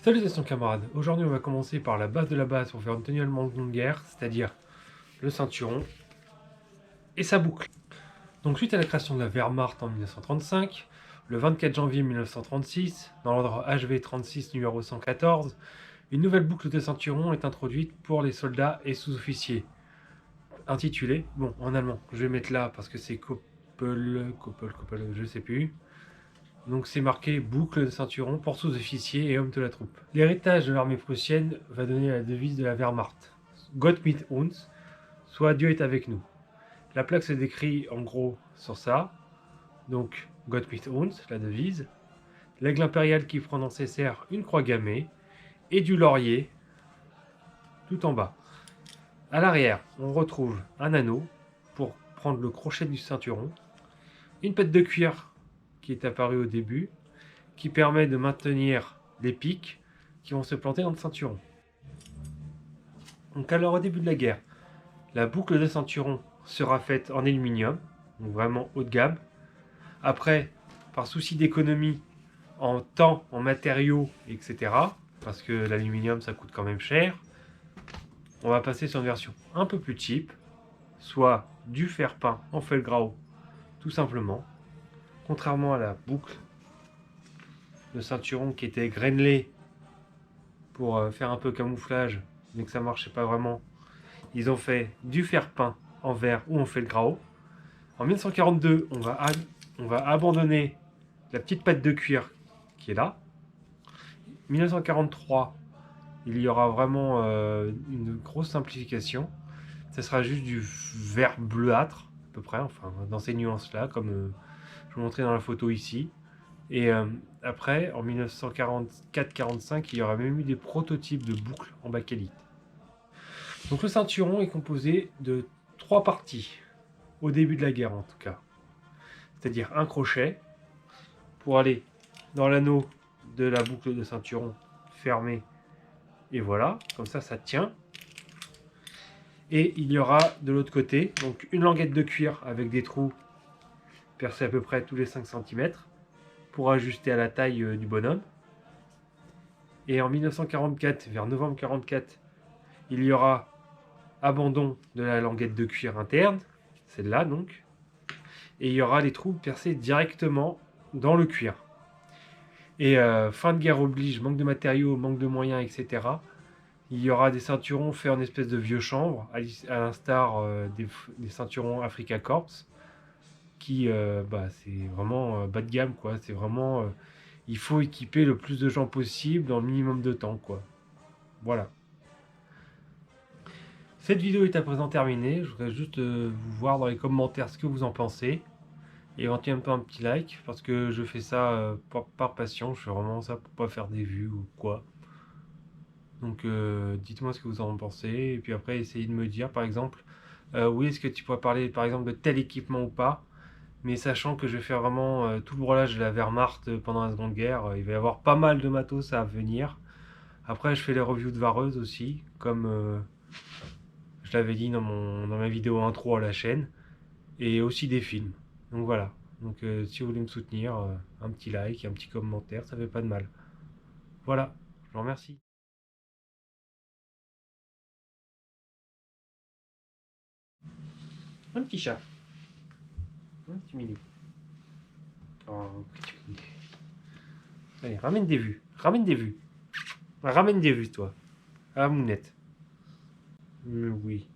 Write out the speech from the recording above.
Salutations camarades, aujourd'hui on va commencer par la base de la base pour faire une tenue allemande de guerre, c'est-à-dire le ceinturon et sa boucle. Donc suite à la création de la Wehrmacht en 1935, le 24 janvier 1936, dans l'ordre HV 36 numéro 114, une nouvelle boucle de ceinturon est introduite pour les soldats et sous-officiers, intitulée, bon en allemand, je vais mettre là parce que c'est Koppel, je sais plus. Donc c'est marqué boucle de ceinturon pour sous-officiers et hommes de la troupe. L'héritage de l'armée prussienne va donner la devise de la Wehrmacht. Gott mit uns, soit Dieu est avec nous. La plaque se décrit en gros sur ça. Donc Gott mit uns, la devise. L'aigle impérial qui prend dans ses serres une croix gammée et du laurier tout en bas. À l'arrière, on retrouve un anneau pour prendre le crochet du ceinturon, une pète de cuir qui est apparue au début, qui permet de maintenir les pics qui vont se planter dans le ceinturon. Donc alors au début de la guerre, la boucle de ceinturon sera faite en aluminium, donc vraiment haut de gamme. Après, par souci d'économie en temps, en matériaux, etc., parce que l'aluminium ça coûte quand même cher, on va passer sur une version un peu plus cheap, soit du fer peint en felgrau, tout simplement. Contrairement à la boucle de ceinturon qui était grainelée pour faire un peu camouflage, mais que ça marchait pas vraiment, ils ont fait du fer peint en verre ou en felgrau. En 1942, on va abandonner la petite patte de cuir qui est là. 1943, il y aura vraiment une grosse simplification. Ça sera juste du vert bleuâtre, à peu près, enfin dans ces nuances-là, comme je vous montrais dans la photo ici. Et après, en 1944-45, il y aura même eu des prototypes de boucles en bakélite. Donc le ceinturon est composé de 3 parties, au début de la guerre en tout cas. C'est-à-dire un crochet pour aller dans l'anneau de la boucle de ceinturon fermée. Et voilà, comme ça, ça tient. Et il y aura de l'autre côté, donc une languette de cuir avec des trous percés à peu près tous les 5 cm pour ajuster à la taille du bonhomme. Et en 1944, vers novembre 1944, il y aura abandon de la languette de cuir interne, celle-là donc, et il y aura des trous percés directement dans le cuir. Et fin de guerre oblige, manque de matériaux, manque de moyens, etc. Il y aura des ceinturons faits en espèce de vieux chanvre, à l'instar des ceinturons Africa Corps, qui c'est vraiment bas de gamme, quoi. C'est vraiment, il faut équiper le plus de gens possible dans le minimum de temps, quoi. Voilà. Cette vidéo est à présent terminée. Je voudrais juste vous voir dans les commentaires ce que vous en pensez. Et éventuellement un petit like, parce que je fais ça par passion. Je fais vraiment ça pour pas faire des vues ou quoi. Donc dites-moi ce que vous en pensez. Et puis après, essayez de me dire, par exemple, oui, est-ce que tu pourrais parler, par exemple, de tel équipement ou pas. Mais sachant que je vais faire vraiment tout le roulage de la Wehrmacht pendant la Seconde Guerre, il va y avoir pas mal de matos à venir. Après, je fais les reviews de vareuses aussi, comme je l'avais dit dans ma vidéo intro à la chaîne. Et aussi des films. Donc voilà. Donc si vous voulez me soutenir, un petit like, un petit commentaire, ça fait pas de mal. Voilà, je vous remercie. Un petit chat. Un petit minou. Oh, petit minou. Allez, ramène des vues. Ramène des vues. Ramène des vues, toi. Ah, mounette. Oui.